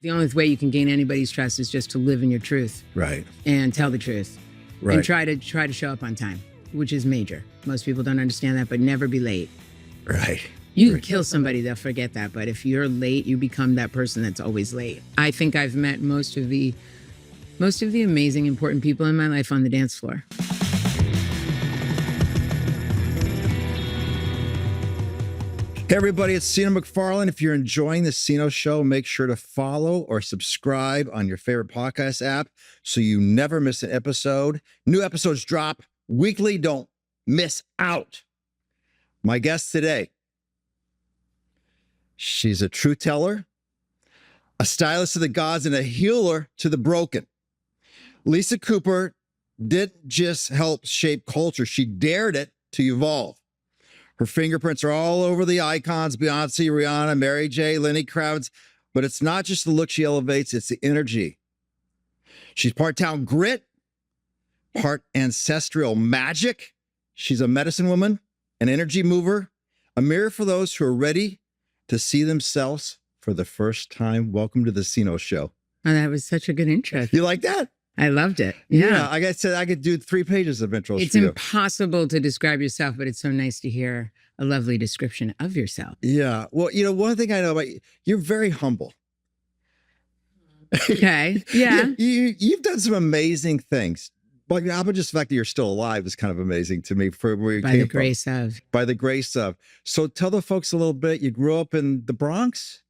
The only way you can gain anybody's trust is just to live in your truth. Right. And tell the truth. Right. And try to show up on time, which is major. Most people don't understand that, but never be late. Right. You can kill somebody, they'll forget that. But if you're late, you become that person that's always late. I think I've met most of the amazing, important people in my life on the dance floor. Hey everybody, it's Seano McFarland. If you're enjoying the Seano Show, make sure to follow or subscribe on your favorite podcast app so you never miss an episode. New episodes drop weekly. Don't miss out. My guest today, she's a truth teller, a stylist of the gods, and a healer to the broken. Lysa Cooper didn't just help shape culture. She dared it to evolve. Her fingerprints are all over the icons, Beyonce, Rihanna, Mary J, Lenny Kravitz. But it's not just the look she elevates, it's the energy. She's part town grit, part ancestral magic. She's a medicine woman, an energy mover, a mirror for those who are ready to see themselves for the first time. Welcome to the Seano Show. Oh, that was such a good intro. You like that? I loved it. Yeah. Like I said, I could do 3 pages of intros It's for you. impossible to describe yourself, but it's so nice to hear a lovely description of yourself. Yeah. Well, one thing I know about you, you're very humble. Okay. Yeah. You've done some amazing things. But just the fact that you're still alive is kind of amazing to me. For where you By came the grace from. of. By the grace of. So tell the folks a little bit. You grew up in the Bronx?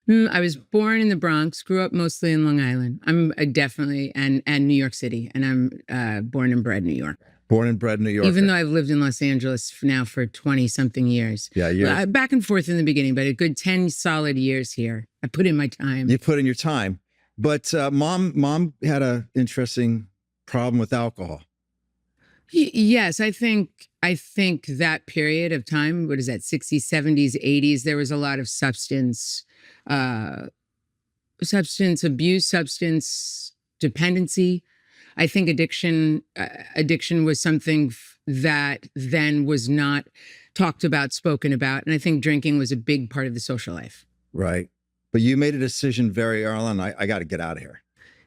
I was born in the Bronx, grew up mostly in Long Island. I'm definitely, and New York City. And I'm born and bred New York. Born and bred in New York. Even though I've lived in Los Angeles now for 20-something years. Yeah. Back and forth in the beginning, but a good 10 solid years here. I put in my time. You put in your time. But mom had an interesting problem with alcohol. Yes, I think that period of time, what is that, 60s, 70s, 80s, there was a lot of substance abuse, substance dependency. I think addiction was something that then was not talked about, spoken about. And I think drinking was a big part of the social life. Right. But you made a decision very early on. I got to get out of here.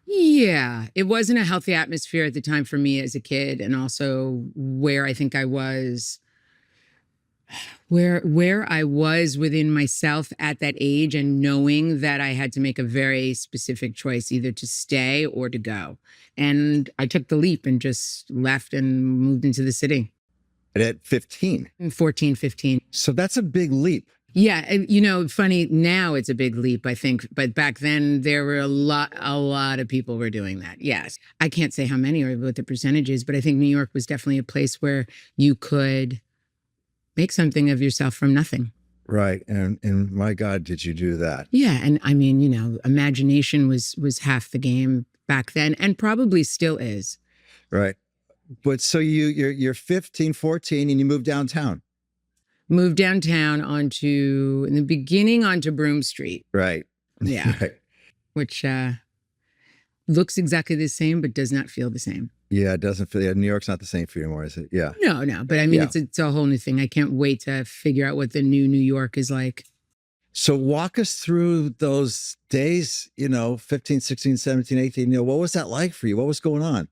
Yeah, it wasn't a healthy atmosphere at the time for me as a kid, and also where I think I was, where I was within myself at that age, and knowing that I had to make a very specific choice, either to stay or to go. And I took the leap and just left and moved into the city. At 15? 14, 15. So that's a big leap. Yeah, and funny, now it's a big leap, I think. But back then, there were a lot of people were doing that. Yes. I can't say how many or what the percentage is, but I think New York was definitely a place where you could make something of yourself from nothing. Right. And my God, did you do that? Yeah. And I mean, imagination was half the game back then, and probably still is. Right. But so you're 15, 14, and you moved downtown. Moved downtown in the beginning onto Broome Street. Right. Yeah. Right. Which looks exactly the same, but does not feel the same. Yeah, it doesn't feel. Yeah, New York's not the same for you anymore, is it? Yeah. No. But I mean, it's a whole new thing. I can't wait to figure out what the new New York is like. So walk us through those days, 15, 16, 17, 18. What was that like for you? What was going on?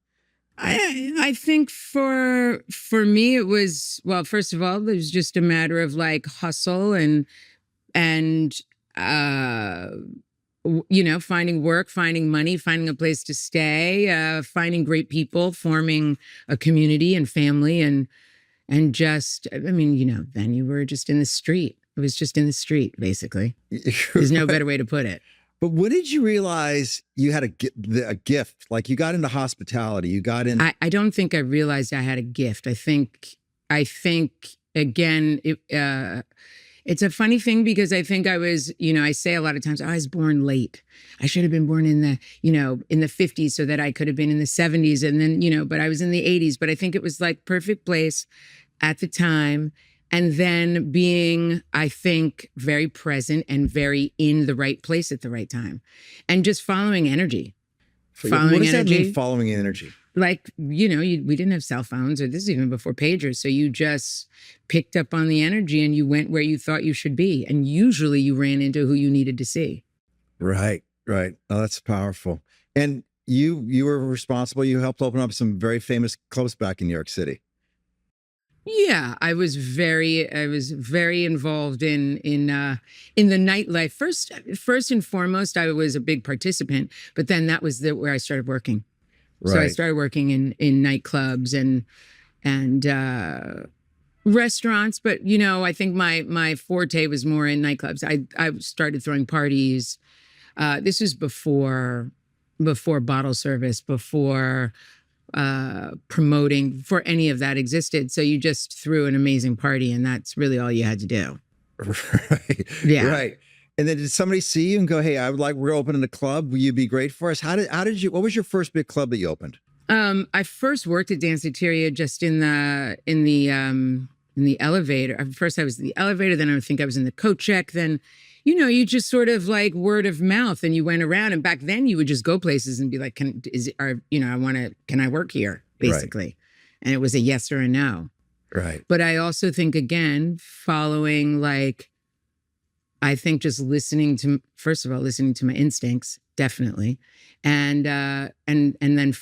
I think for me, it was, well, first of all, it was just a matter of like hustle and finding work, finding money, finding a place to stay, finding great people, forming a community and family, and just, I mean, then you were just in the street. It was just in the street, basically. There's no better way to put it. But when did you realize you had a gift? Like you got into hospitality, you got in. I don't think I realized I had a gift. I think again, it's a funny thing because I think I was, I say a lot of times, I was born late. I should have been born in the 50s so that I could have been in the 70s. And then, but I was in the 80s. But I think it was like perfect place at the time. And then being, I think, very present and very in the right place at the right time. And just following energy. What does that mean, following energy? Like, we didn't have cell phones, or this is even before pagers. So you just picked up on the energy and you went where you thought you should be. And usually you ran into who you needed to see. Right. Right. Oh, that's powerful. And you were responsible. You helped open up some very famous clubs back in New York City. Yeah, I was very involved in the nightlife. First and foremost, I was a big participant, but then that was where I started working. So I Right. started working in nightclubs and restaurants, but I think my forte was more in nightclubs. I started throwing parties. This was before bottle service, before promoting, before any of that existed. So you just threw an amazing party, and that's really all you had to do. Right. Yeah. Right. And then did somebody see you and go, "Hey, we're opening a club. Will you be great for us?" What was your first big club that you opened? I first worked at Danceteria just in the elevator. First I was in the elevator, then I think I was in the coat check. Then, you just sort of like word of mouth, and you went around. And back then you would just go places and be like, can I work here? Basically. And it was a yes or a no. Right. But I also think, again, following I think just first of all, listening to my instincts, definitely. And then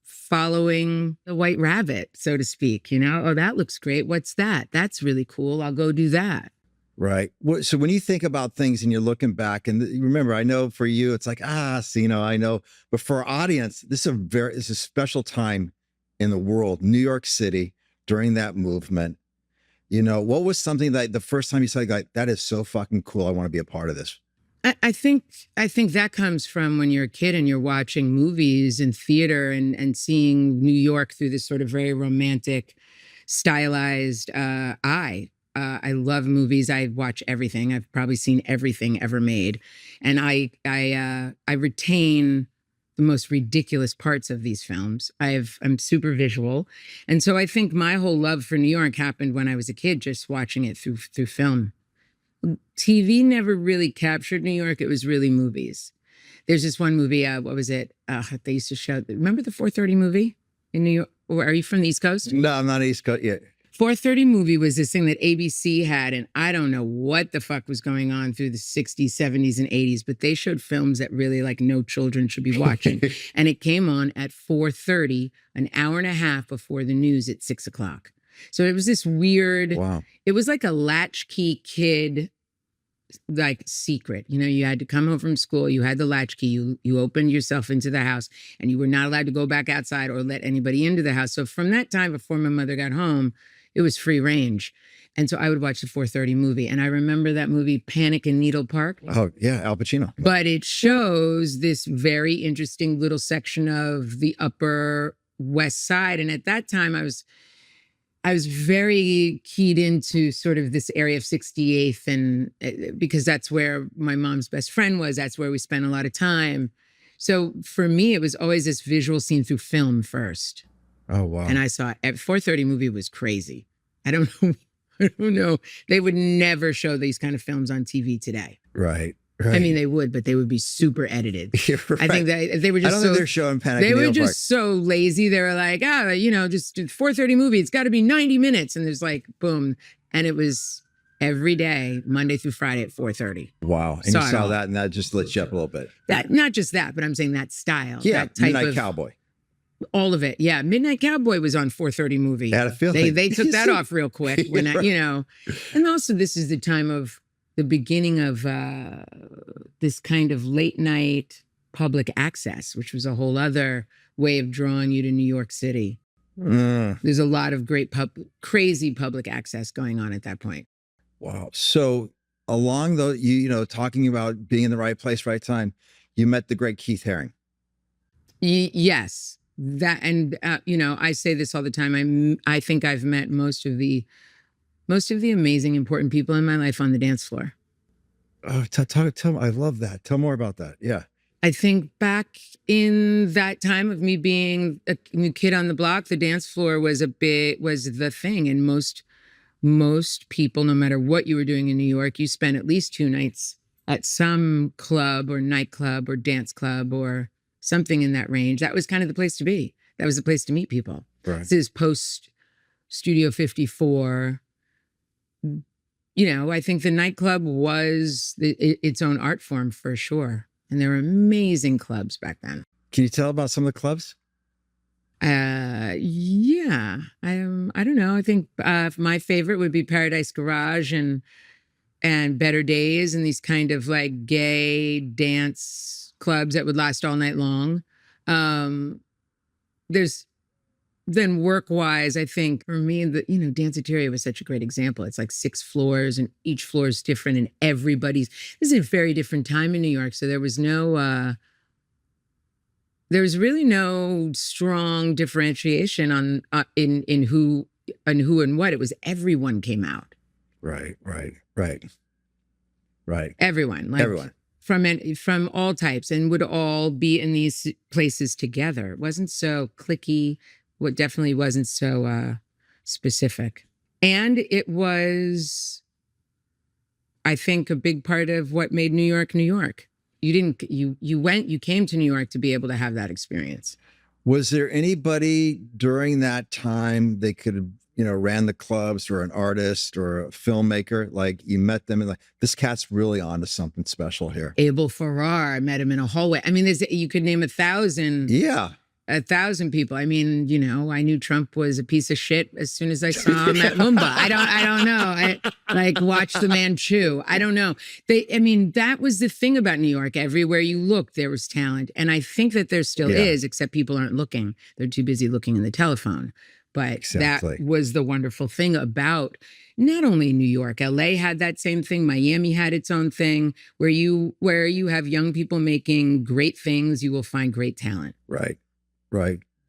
following the white rabbit, so to speak, oh, that looks great. What's that? That's really cool. I'll go do that. Right. So when you think about things and you're looking back, and remember, I know for you, it's like, I know, but for our audience, it's a special time in the world, New York City during that movement. What was something that the first time you said, like, that is so fucking cool, I want to be a part of this? I think that comes from when you're a kid and you're watching movies and theater and seeing New York through this sort of very romantic, stylized eye. I love movies. I watch everything. I've probably seen everything ever made, and I retain the most ridiculous parts of these films. I'm super visual, and so I think my whole love for New York happened when I was a kid, just watching it through film. TV never really captured New York. It was really movies. There's this one movie, what was it? They used to show, remember the 4:30 movie in New York? Or are you from the East Coast? No, I'm not East Coast yet. 4:30 movie was this thing that ABC had, and I don't know what the fuck was going on through the 60s, 70s, and 80s, but they showed films that really like no children should be watching. And it came on at 4:30, an hour and a half before the news at 6 o'clock. So it was this weird, Wow. It was like a latchkey kid, like secret. You had to come home from school, you had the latchkey, you opened yourself into the house, and you were not allowed to go back outside or let anybody into the house. So from that time, before my mother got home, it was free range. And so I would watch the 4:30 movie. And I remember that movie, Panic in Needle Park. Oh, yeah, Al Pacino. But it shows this very interesting little section of the Upper West Side. And at that time, I was very keyed into sort of this area of 68th, and because that's where my mom's best friend was. That's where we spent a lot of time. So for me, it was always this visual scene through film first. Oh, wow. And I saw it. 4:30 movie was crazy. I don't know. They would never show these kind of films on TV today. Right. Right. I mean, they would, but they would be super edited. Right. I think that they were just I don't think they're showing Panic They in were Needle just so lazy. They were like, just 4:30 movie. It's got to be 90 minutes. And there's like, boom. And it was every day, Monday through Friday at 4:30. Wow. And you saw that, and that just lit you up a little bit. That, not just that, but I'm saying that style. Yeah. That type Midnight of Cowboy. All of it. Yeah. Midnight Cowboy was on 4:30 movie. I had a feeling. They took that off real quick when Right. and also this is the time of the beginning of this kind of late night public access, which was a whole other way of drawing you to New York City. There's a lot of great crazy public access going on at that point. Wow. So along the, talking about being in the right place, right time, you met the great Keith Haring. Yes. That, and I say this all the time. I think I've met most of the amazing, important people in my life on the dance floor. Oh, tell me, I love that. Tell more about that. Yeah. I think back in that time of me being a new kid on the block, the dance floor was the thing. And most people, no matter what you were doing in New York, you spent at least 2 nights at some club or nightclub or dance club or something in that range. That was kind of the place to be. That was the place to meet people. Right. This is post Studio 54. I think the nightclub was its own art form for sure. And there were amazing clubs back then. Can you tell about some of the clubs? Yeah. I don't know. I think my favorite would be Paradise Garage and Better Days, and these kind of like gay dance clubs that would last all night long. There's then work-wise, I think for me, Danceteria was such a great example. It's like 6 floors and each floor is different, and this is a very different time in New York. So there was really no strong differentiation in who and what. It was everyone came out. Right. Everyone, like Everyone. From all types, and would all be in these places together. It wasn't so cliquey. What definitely wasn't so specific. And it was, I think, a big part of what made New York, New York. You came to New York to be able to have that experience. Was there anybody during that time they could have, ran the clubs, or an artist or a filmmaker, like you met them and like, this cat's really onto something special here? Abel Ferrar, I met him in a hallway. I mean, you could name 1,000. Yeah. 1,000 people. I mean, I knew Trump was a piece of shit as soon as I saw him at Mumba. I don't know. I watched the man chew. I don't know. That was the thing about New York. Everywhere you looked, there was talent. And I think that there still is, except people aren't looking. They're too busy looking in the telephone. But Exactly. That was the wonderful thing about not only New York. LA had that same thing. Miami had its own thing. Where you have young people making great things, you will find great talent. Right.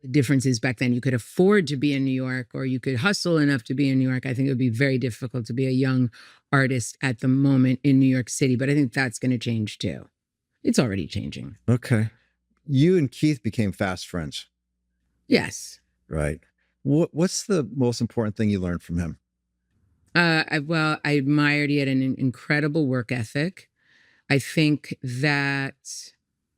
The difference is back then you could afford to be in New York, or you could hustle enough to be in New York. I think it would be very difficult to be a young artist at the moment in New York City, but I think that's going to change too. It's already changing. Okay. You and Keith became fast friends. Yes. Right. What's the most important thing you learned from him? I admired, he had an incredible work ethic. I think that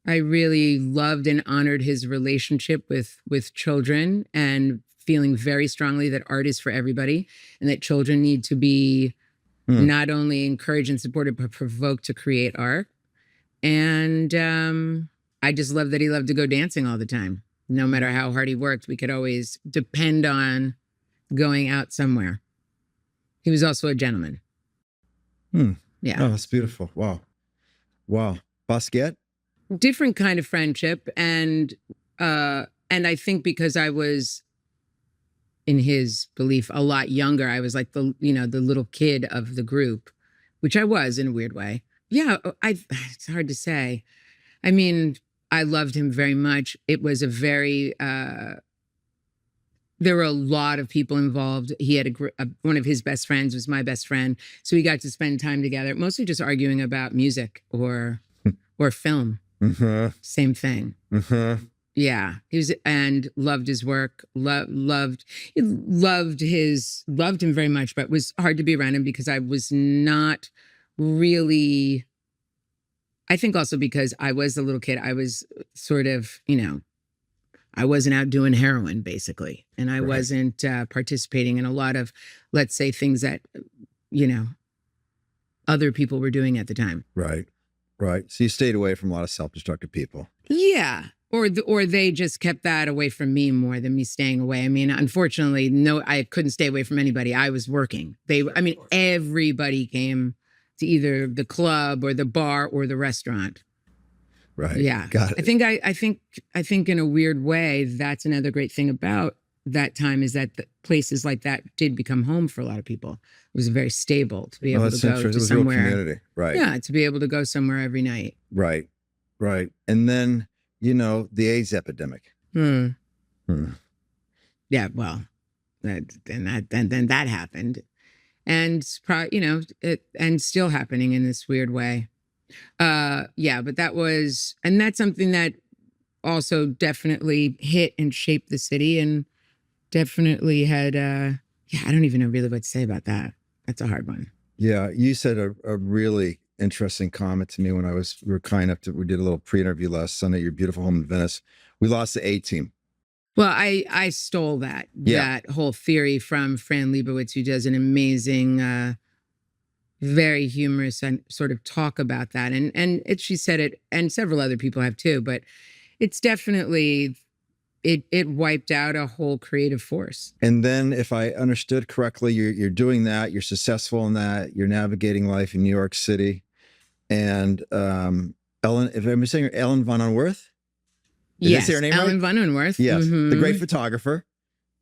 I really loved and honored his relationship with children, and feeling very strongly that art is for everybody, and that children need to be not only encouraged and supported, but provoked to create art. And I just love that he loved to go dancing all the time. No matter how hard he worked, we could always depend on going out somewhere. He was also a gentleman. Yeah. Oh, that's beautiful. Wow. Basquiat? Different kind of friendship, and I think because I was, in his belief, a lot younger, I was like the little kid of the group, which I was in a weird way. Yeah, it's hard to say. I mean, I loved him very much. It was a very there were a lot of people involved. He had one of his best friends was my best friend, so we got to spend time together, mostly just arguing about music or film. Same thing. Yeah, he was, and loved his work. Loved him very much, but it was hard to be around him because I was not really. I think also because I was a little kid, I was sort of, I wasn't out doing heroin basically, and I wasn't participating in a lot of, let's say, things that, other people were doing at the time. Right. So you stayed away from a lot of self-destructive people. Yeah. Or they just kept that away from me more than me staying away. I mean, unfortunately, no, I couldn't stay away from anybody. I was working. Everybody came to either the club or the bar or the restaurant. Right. Yeah. Got it. I think in a weird way, that's another great thing about that time, is that places like that did become home for a lot of people. It was very stable to be able to go to somewhere. Real community. Right. Yeah, to be able to go somewhere every night. Right. And then, the AIDS epidemic. Yeah, well, then that happened. And and still happening in this weird way. But that's something that also definitely hit and shaped the city, and definitely had, I don't even know really what to say about that. That's a hard one. Yeah, you said a really interesting comment to me when we were kind enough we did a little pre-interview last Sunday at your beautiful home in Venice. We lost the A-team. Well, I stole that whole theory from Fran Lebowitz, who does an amazing very humorous and sort of talk about that. And she said it, and several other people have too, but it's definitely, it wiped out a whole creative force. And then, if I understood correctly, you're doing that. You're successful in that. You're navigating life in New York City. And Ellen, if I'm saying her, Ellen von Unworth? Yes, her name Ellen right? von Unworth. Yes, Mhm. the great photographer.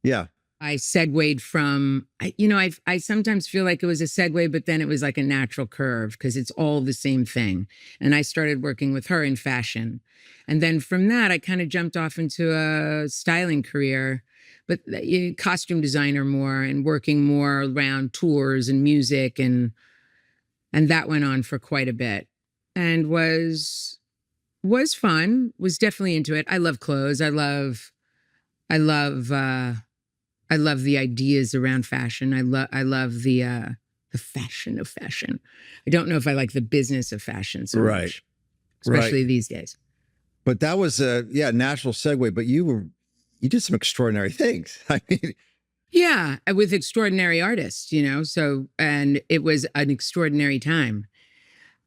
Yeah. I segued from, I sometimes feel like it was a segue, but then it was like a natural curve because it's all the same thing. And I started working with her in fashion. And then from that, I kind of jumped off into a styling career, but costume designer more and working more around tours and music. And that went on for quite a bit and was fun, was definitely into it. I love clothes. I love the ideas around fashion. I love the fashion of fashion. I don't know if I like the business of fashion so much, especially these days. But that was a natural segue. But you did some extraordinary things. I mean, yeah, with extraordinary artists, So, and it was an extraordinary time.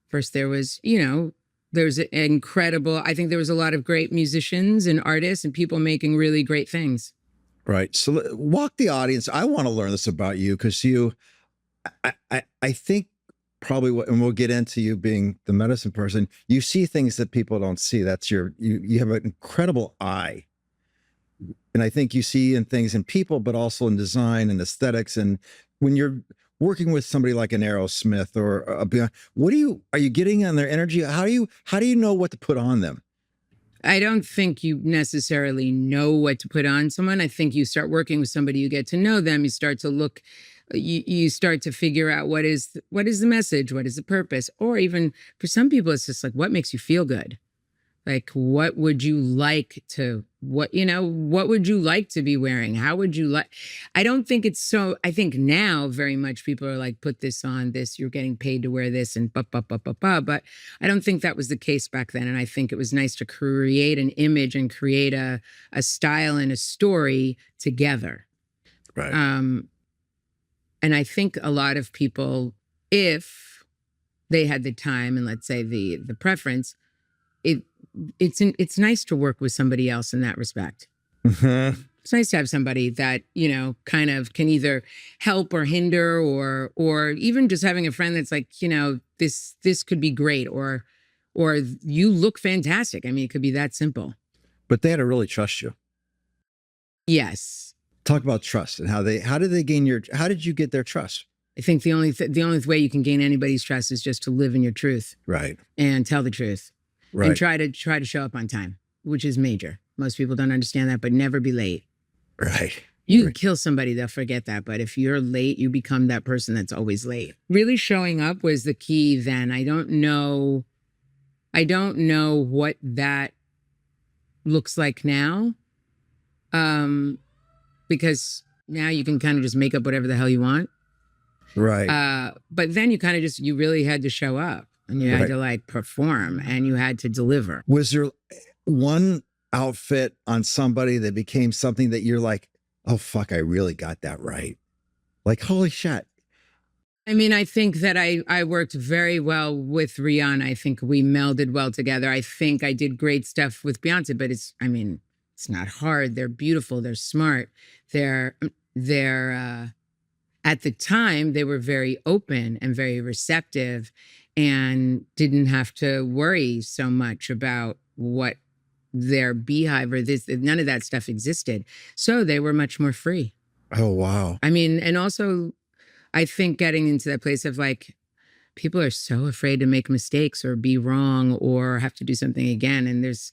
First, there was, there's an incredible. I think there was a lot of great musicians and artists and people making really great things. Right. So walk the audience. I want to learn this about you because I think probably and we'll get into you being the medicine person. You see things that people don't see. That's you have an incredible eye. And I think you see in things in people, but also in design and aesthetics. And when you're working with somebody like an Aerosmith or a Beyonce, are you getting on their energy? How do you know what to put on them? I don't think you necessarily know what to put on someone. I think you start working with somebody, you get to know them, you start to look, you start to figure out what is the message, what is the purpose, or even for some people, it's just like, what makes you feel good? Like, what would you like to, what would you like to be wearing? How would you like, I don't think it's so, I think now very much people are like, put this on, this, you're getting paid to wear this and but I don't think that was the case back then. And I think it was nice to create an image and create a style and a story together. Right. And I think a lot of people, if they had the time and let's say the preference, it's nice to work with somebody else in that respect. Mm-hmm. It's nice to have somebody that, kind of can either help or hinder or even just having a friend that's like, this could be great or you look fantastic. I mean, it could be that simple. But they had to really trust you. Yes. Talk about trust and how did they gain how did you get their trust? I think the only way you can gain anybody's trust is just to live in your truth. Right. And tell the truth. Right. And try to show up on time, which is major. Most people don't understand that, but never be late. Right. You can kill somebody, they'll forget that. But if you're late, you become that person that's always late. Really showing up was the key then. I don't know what that looks like now. Because now you can kind of just make up whatever the hell you want. Right. But then you really had to show up. And you had to like perform and you had to deliver. Was there one outfit on somebody that became something that you're like, oh, fuck, I really got that right? Like, holy shit. I mean, I think that I worked very well with Rihanna. I think we melded well together. I think I did great stuff with Beyonce, but it's not hard. They're beautiful. They're smart. They're at the time, they were very open and very receptive and didn't have to worry so much about what their beehive or this, none of that stuff existed. So they were much more free. Oh, wow. I mean, and also I think getting into that place of like, people are so afraid to make mistakes or be wrong or have to do something again. And there's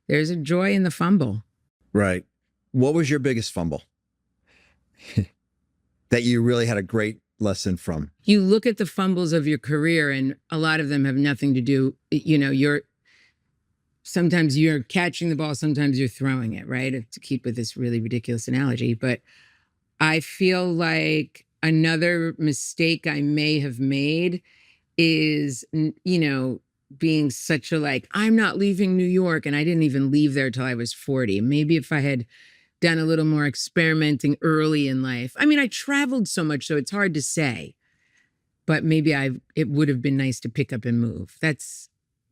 a joy in the fumble. Right. What was your biggest fumble that you really had a great lesson from? You look at the fumbles of your career and a lot of them have nothing to do, sometimes you're catching the ball, sometimes you're throwing it, right? To keep with this really ridiculous analogy. But I feel like another mistake I may have made is, being such a like, I'm not leaving New York. And I didn't even leave there till I was 40. Maybe if I had done a little more experimenting early in life. I mean, I traveled so much, so it's hard to say. but maybe it would have been nice to pick up and move. That's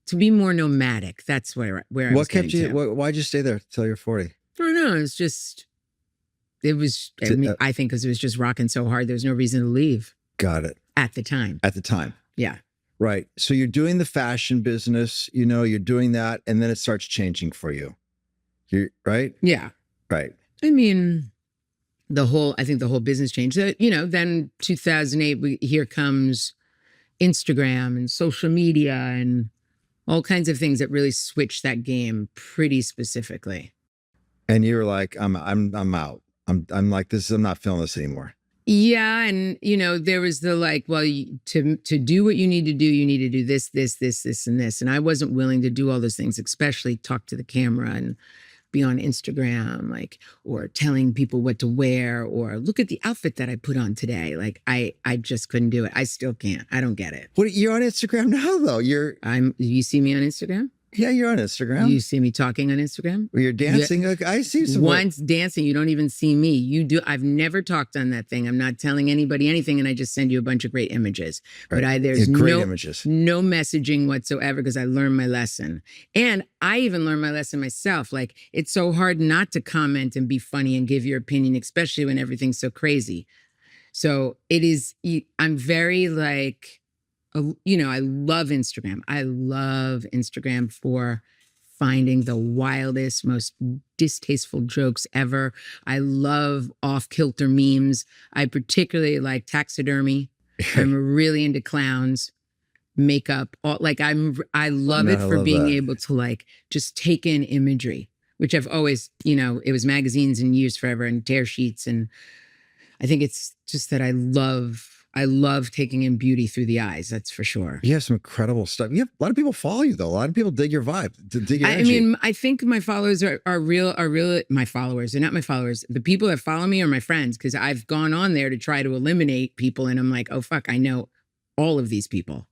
to be more nomadic. That's where I was kept you? to. Why'd you stay there till you're 40? I don't know. It's just, it was, I think because it was just rocking so hard. There was no reason to leave. Got it. At the time. At the time. Yeah. Right. So you're doing the fashion business, you're doing that, and then it starts changing for you. Right? Yeah. Right. I mean, I think the whole business changed. Then 2008, here comes Instagram and social media and all kinds of things that really switched that game pretty specifically. And you were like, I'm out. I'm like this. I'm not feeling this anymore. Yeah, and there was the like, well, to do what you need to do this, and this, and I wasn't willing to do all those things, especially talk to the camera and be on Instagram, or telling people what to wear, or look at the outfit that I put on today. Like I just couldn't do it. I still can't. I don't get it. What, you're on Instagram now though? You see me on Instagram? Yeah, you're on Instagram. You see me talking on Instagram? Where you're dancing? I see some. Once dancing, you don't even see me. You do. I've never talked on that thing. I'm not telling anybody anything, and I just send you a bunch of great images. Right. But there's great images. No messaging whatsoever because I learned my lesson. And I even learned my lesson myself. Like, it's so hard not to comment and be funny and give your opinion, especially when everything's so crazy. So it is, I'm very I love Instagram. I love Instagram for finding the wildest, most distasteful jokes ever. I love off-kilter memes. I particularly like taxidermy. I'm really into clowns, makeup. I love it for being able to just take in imagery, which I've always, it was magazines and used forever and tear sheets. And I think it's just that I love taking in beauty through the eyes. That's for sure. You have some incredible stuff. A lot of people follow you though. A lot of people dig your vibe, dig your energy. I mean, I think my followers are real. My followers. They're not my followers. The people that follow me are my friends because I've gone on there to try to eliminate people, and I'm like, oh fuck, I know all of these people.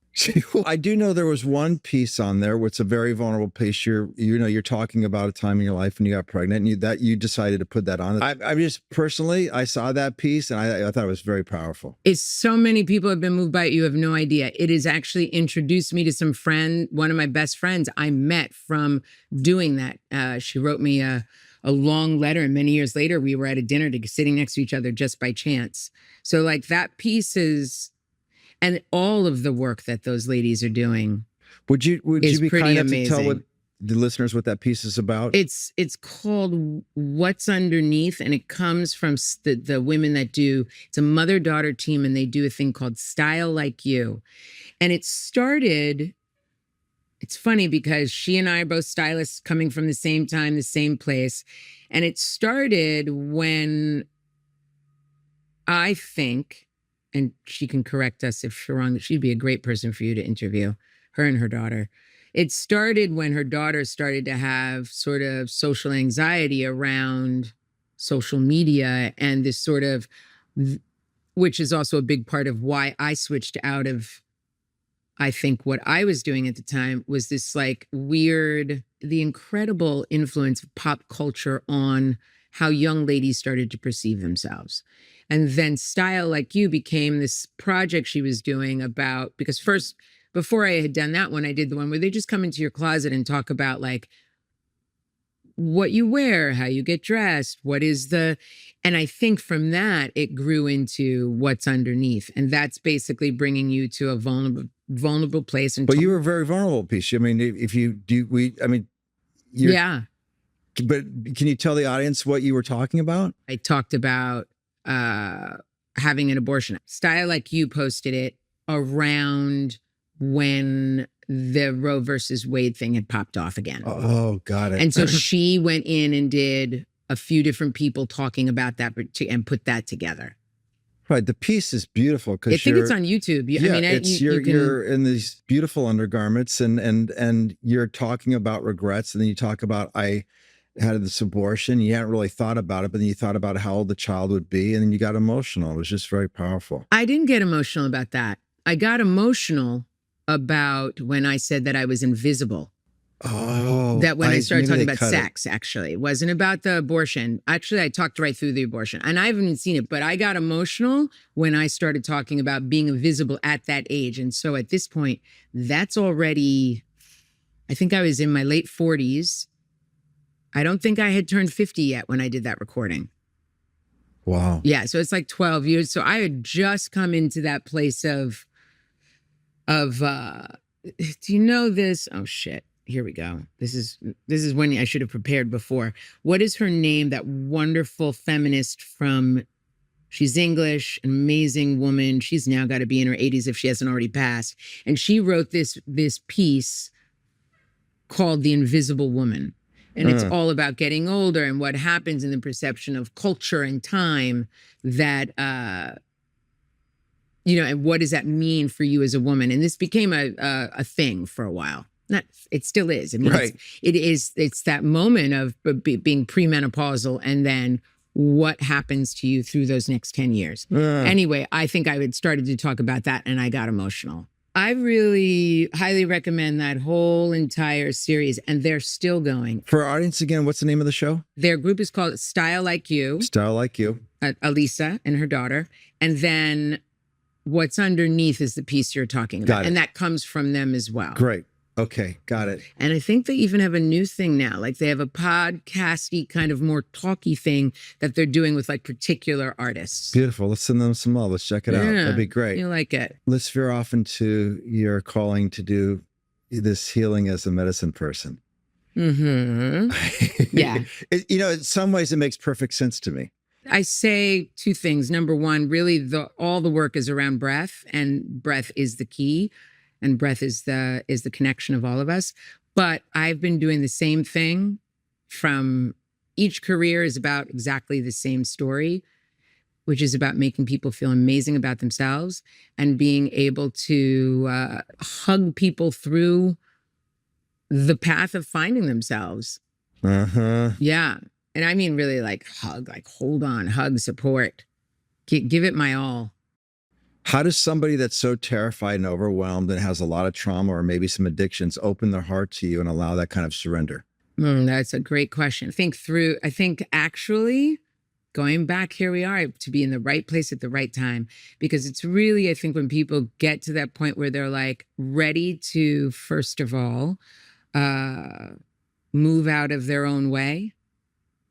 I do know there was one piece on there where it's a very vulnerable piece. You're talking about a time in your life when you got pregnant and you decided to put that on. I just personally, I saw that piece and I thought it was very powerful. It's so many people have been moved by it. You have no idea. It has actually introduced me to one of my best friends I met from doing that. She wrote me a long letter, and many years later, we were at a dinner sitting next to each other just by chance. So that piece is, and all of the work that those ladies are doing. Would you be kind enough to tell the listeners what that piece is about? It's called What's Underneath, and it comes from the women that it's a mother-daughter team, and they do a thing called Style Like You. And it started, it's funny because she and I are both stylists coming from the same time, the same place. And it started when I think, and she can correct us if we're wrong, she'd be a great person for you to interview, her and her daughter. It started when her daughter started to have sort of social anxiety around social media and this sort of, which is also a big part of why I switched out of, I think what I was doing at the time was this weird, the incredible influence of pop culture on how young ladies started to perceive themselves. And then Style Like You became this project she was doing about, because first, before I had done that one, I did the one where they just come into your closet and talk about what you wear, how you get dressed, and I think from that, it grew into What's Underneath. And that's basically bringing you to a vulnerable place. But you were a very vulnerable piece. I mean, yeah. But can you tell the audience what you were talking about? I talked about having an abortion. Style Like You posted it around when the Roe versus Wade thing had popped off again. Oh, got it. And so she went in and did a few different people talking about that and put that together. Right. The piece is beautiful because I think it's on YouTube. You're in these beautiful undergarments and you're talking about regrets, and then you talk about I had this abortion. You hadn't really thought about it, but then you thought about how old the child would be, and then you got emotional. It was just very powerful. I didn't get emotional about that. I got emotional about when I said that I was invisible. Oh, That when I started maybe talking they about cut it. sex, actually, it wasn't about the abortion. Actually, I talked right through the abortion, and I haven't even seen it, but I got emotional when I started talking about being invisible at that age. And so at this point, that's already, I think I was in my late 40s. I don't think I had turned 50 yet when I did that recording. Wow. Yeah, so it's like 12 years. So I had just come into that place of do you know this? Oh shit. Here we go. This is when I should have prepared before. What is her name? That wonderful feminist from, she's English, an amazing woman. She's now got to be in her 80s if she hasn't already passed. And she wrote this piece called The Invisible Woman. And it's all about getting older and what happens in the perception of culture and time that and what does that mean for you as a woman? And this became a thing for a while. It still is. I mean, Right. it's that moment of being premenopausal, and then what happens to you through those next 10 years. Anyway, I think I had started to talk about that and I got emotional. I really highly recommend that whole entire series, and they're still going. For our audience, again, what's the name of the show? Their group is called Style Like You. Style Like You. Alisa and her daughter. And then what's underneath is the piece you're talking about. Got it. And that comes from them as well. Great. Okay, got it. And I think they even have a new thing now. Like they have a podcasty kind of more talky thing that they're doing with like particular artists. Beautiful. Let's send them some love. Let's check it out. That'd be great. You like it. Let's veer off into your calling to do this healing as a medicine person. Mm-hmm. Yeah. In some ways, it makes perfect sense to me. I say two things. Number one, really all the work is around breath, and breath is the key. And breath is the connection of all of us. But I've been doing the same thing from each career is about exactly the same story, which is about making people feel amazing about themselves and being able to hug people through the path of finding themselves. Yeah. And I mean, really like hug, like hold on, hug, support, give it my all. How does somebody that's so terrified and overwhelmed and has a lot of trauma or maybe some addictions open their heart to you and allow that kind of surrender? That's a great question. I think actually going back, here we are to be in the right place at the right time, because it's really, I think when people get to that point where they're like ready to, first of all, move out of their own way,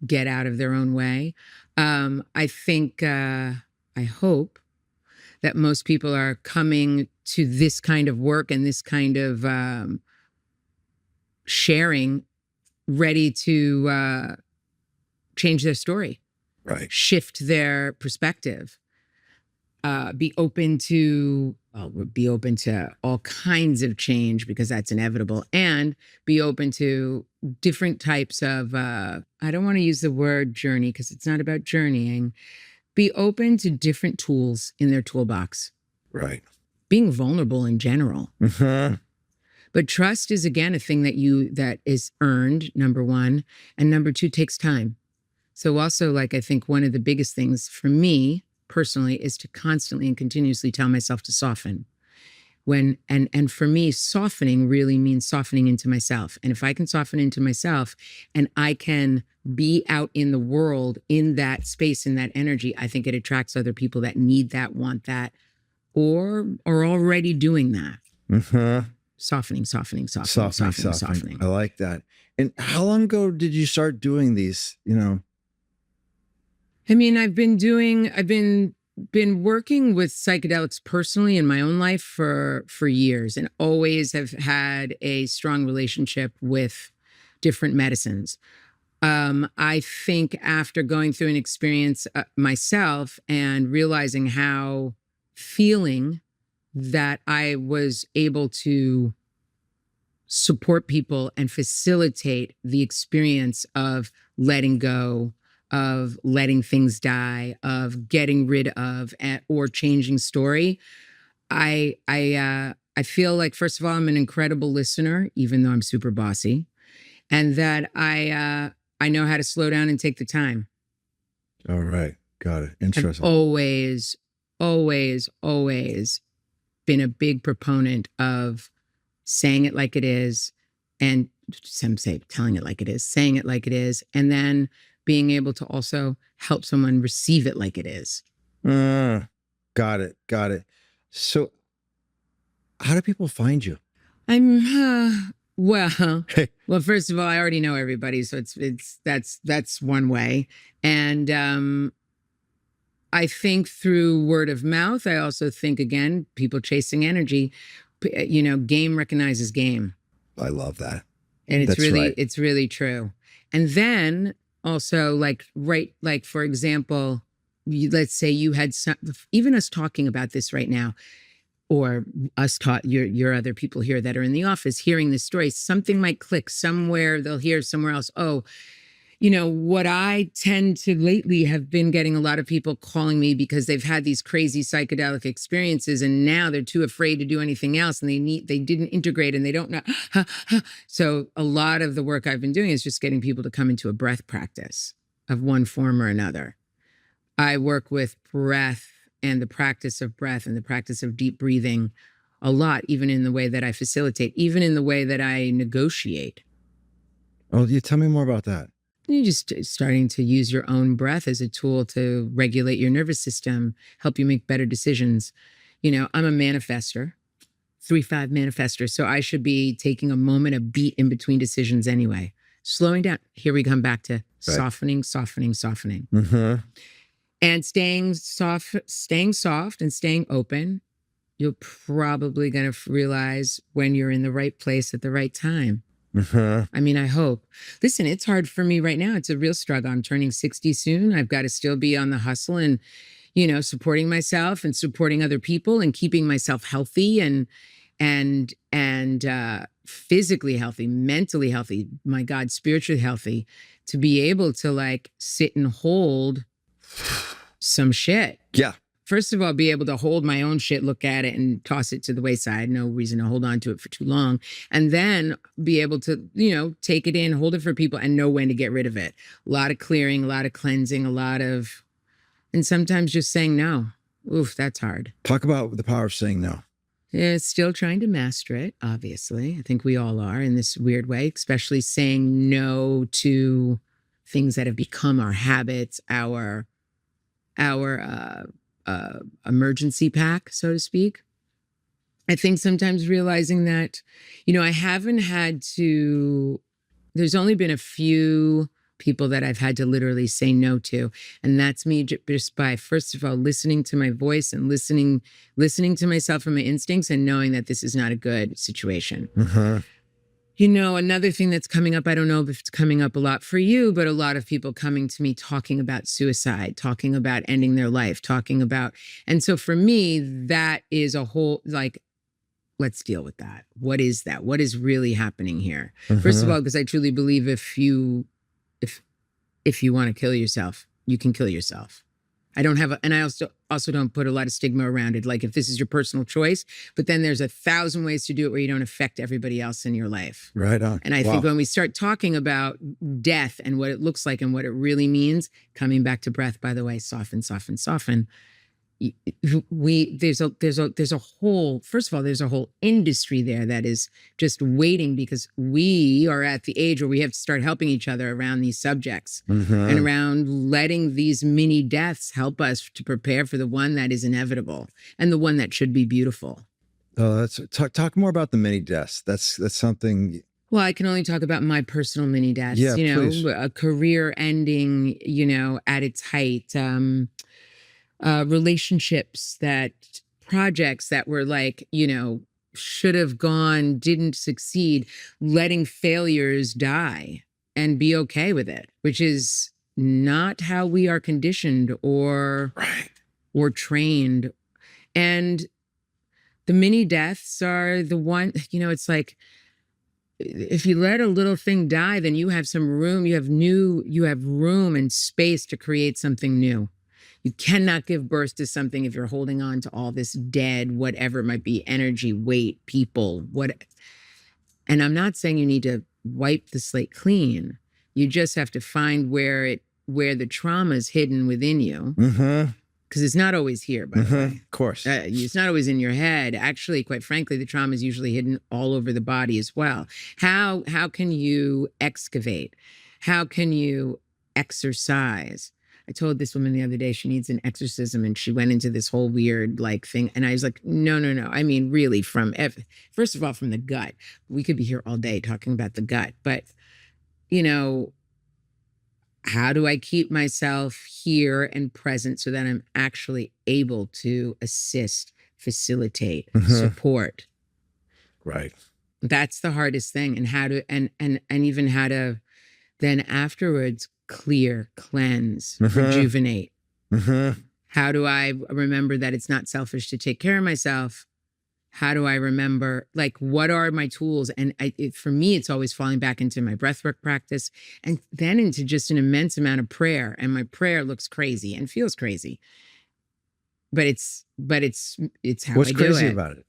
get out of their own way. I think, I hope that most people are coming to this kind of work and this kind of sharing, ready to change their story, right? Shift their perspective, be open to all kinds of change, because that's inevitable, and be open to different types of, I don't want to use the word journey because it's not about journeying. Be open to different tools in their toolbox. Right. Being vulnerable in general. But trust is, again, a thing that is earned, number one. And number two, takes time. So also, like, I think one of the biggest things for me personally is to constantly and continuously tell myself to soften. And for me, softening really means softening into myself. And if I can soften into myself and I can be out in the world in that space, in that energy, I think it attracts other people that need that, want that, or are already doing that. Softening. I like that. And how long ago did you start doing these, I mean, I've been working with psychedelics personally in my own life for years, and always have had a strong relationship with different medicines. I think after going through an experience myself and realizing how feeling that I was able to support people and facilitate the experience of letting go, of letting things die, of getting rid of, or changing story. I feel like, first of all, I'm an incredible listener, even though I'm super bossy, and that I know how to slow down and take the time. All right. Got it. Interesting. I've always been a big proponent of saying it like it is and some say telling it like it is, saying it like it is, and then being able to also help someone receive it like it is. Got it. So how do people find you? Well, first of all, I already know everybody, so that's one way. And I think through word of mouth. I also think, again, people chasing energy. Game recognizes game. I love that. And That's it's really true. And then also, like for example, let's say you had even us talking about this right now, or us your other people here that are in the office hearing this story, something might click somewhere. They'll hear somewhere else. Oh, what I tend to lately have been getting a lot of people calling me because they've had these crazy psychedelic experiences and now they're too afraid to do anything else and they didn't integrate and they don't know. So a lot of the work I've been doing is just getting people to come into a breath practice of one form or another. I work with breath and the practice of breath and the practice of deep breathing a lot, even in the way that I facilitate, even in the way that I negotiate. Oh, you tell me more about that. You're just starting to use your own breath as a tool to regulate your nervous system, help you make better decisions. I'm a manifester, 3-5 manifester. So I should be taking a moment, a beat in between decisions anyway. Slowing down. Here we come back to softening. Mm-hmm. And staying soft and staying open. You're probably going to realize when you're in the right place at the right time. Mm-hmm. I mean, I hope. Listen, it's hard for me right now. It's a real struggle. I'm turning 60 soon. I've got to still be on the hustle and, supporting myself and supporting other people and keeping myself healthy and physically healthy, mentally healthy, my God, spiritually healthy, to be able to sit and hold some shit. Yeah. First of all, be able to hold my own shit, look at it and toss it to the wayside. No reason to hold on to it for too long. And then be able to, take it in, hold it for people and know when to get rid of it. A lot of clearing, a lot of cleansing, and sometimes just saying no. Oof, that's hard. Talk about the power of saying no. Yeah, still trying to master it, obviously. I think we all are in this weird way, especially saying no to things that have become our habits, our emergency pack, so to speak. I think sometimes realizing that, I haven't had to, there's only been a few people that I've had to literally say no to. And that's me just by, first of all, listening to my voice and listening to myself and my instincts and knowing that this is not a good situation. Mm-hmm. Another thing that's coming up, I don't know if it's coming up a lot for you, but a lot of people coming to me talking about suicide, talking about ending their life, and so for me, that is a whole, let's deal with that. What is that? What is really happening here? Mm-hmm. First of all, because I truly believe if you want to kill yourself, you can kill yourself. I don't have and I also don't put a lot of stigma around it. Like if this is your personal choice, but then there's 1,000 ways to do it where you don't affect everybody else in your life. Right on. And I think when we start talking about death and what it looks like and what it really means, coming back to breath, by the way, soften. There's a whole, first of all, there's a whole industry there that is just waiting because we are at the age where we have to start helping each other around these subjects and around letting these mini deaths help us to prepare for the one that is inevitable and the one that should be beautiful. Oh, that's talk more about the mini deaths. That's something. Well, I can only talk about my personal mini deaths. Yeah, please. A career ending, at its height. Relationships projects that were should have gone, didn't succeed, letting failures die and be okay with it, which is not how we are conditioned or trained. And the mini deaths are the one, it's like, if you let a little thing die, then you have some room, you have room and space to create something new. You cannot give birth to something if you're holding on to all this dead, whatever it might be, energy, weight, people, And I'm not saying you need to wipe the slate clean. You just have to find where the trauma is hidden within you. Mm-hmm. because it's not always here, by the way. Of course. It's not always in your head. Actually, quite frankly, the trauma is usually hidden all over the body as well. How can you excavate? How can you exercise? I told this woman the other day she needs an exorcism, and she went into this whole weird like thing. And I was like, no. I mean, really, first of all, from the gut. We could be here all day talking about the gut, but how do I keep myself here and present so that I'm actually able to assist, facilitate, support? Right. That's the hardest thing. And how to, and even how to then afterwards clear, cleanse, rejuvenate. How do I remember that it's not selfish to take care of myself? How do I remember, like, what are my tools? And for me, it's always falling back into my breathwork practice and then into just an immense amount of prayer. And my prayer looks crazy and feels crazy. But it's how What's I do it. crazy about it?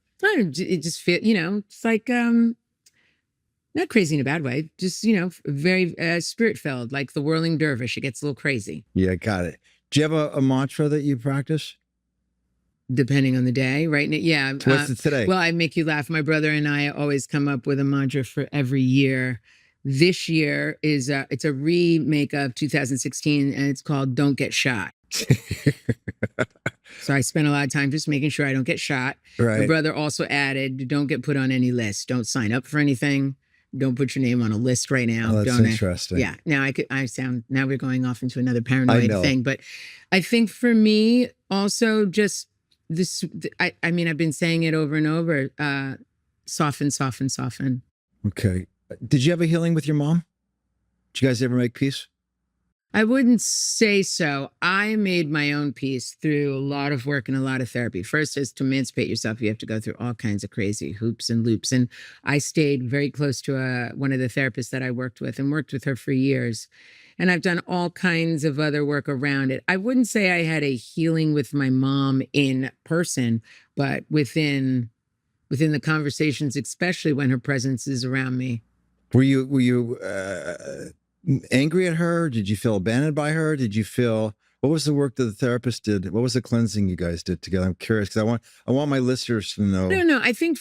It just feels, it's like, not crazy in a bad way, just, very spirit-filled, like the whirling dervish. It gets a little crazy. Yeah, got it. Do you have a mantra that you practice? Depending on the day, right? Yeah. What's it today? Well, I make you laugh. My brother and I always come up with a mantra for every year. This year is it's a remake of 2016, and it's called "Don't Get Shot." So I spent a lot of time just making sure I don't get shot. Right. My brother also added, "Don't get put on any list. Don't sign up for anything. Don't put your name on a list right now." Oh, that's interesting. Yeah. Now now we're going off into another paranoid thing, but I think for me also just this, I mean, I've been saying it over and over, soften, soften, soften. Okay. Did you have a healing with your mom? Did you guys ever make peace? I wouldn't say so. I made my own peace through a lot of work and a lot of therapy. First is to emancipate yourself. You have to go through all kinds of crazy hoops and loops. And I stayed very close to one of the therapists that I worked with her for years. And I've done all kinds of other work around it. I wouldn't say I had a healing with my mom in person, but within the conversations, especially when her presence is around me. Were you angry at her? Did you feel abandoned by her? What was the work that the therapist did? What was the cleansing you guys did together? I'm curious because I want my listeners to know. No. I think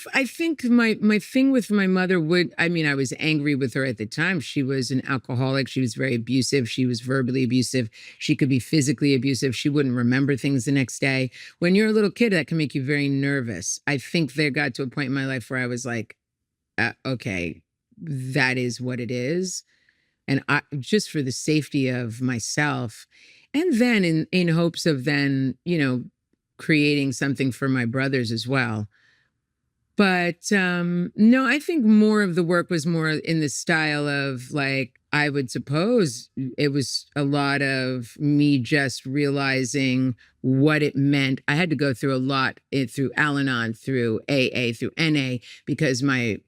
my thing with my mother I was angry with her at the time. She was an alcoholic. She was very abusive. She was verbally abusive. She could be physically abusive. She wouldn't remember things the next day. When you're a little kid, that can make you very nervous. I think there got to a point in my life where I was like, okay, that is what it is. And just for the safety of myself, and then in hopes of then, creating something for my brothers as well. But no, I think more of the work was more in the style of, like, I would suppose it was a lot of me just realizing what it meant. I had to go through a lot through Al-Anon, through AA, through NA, because my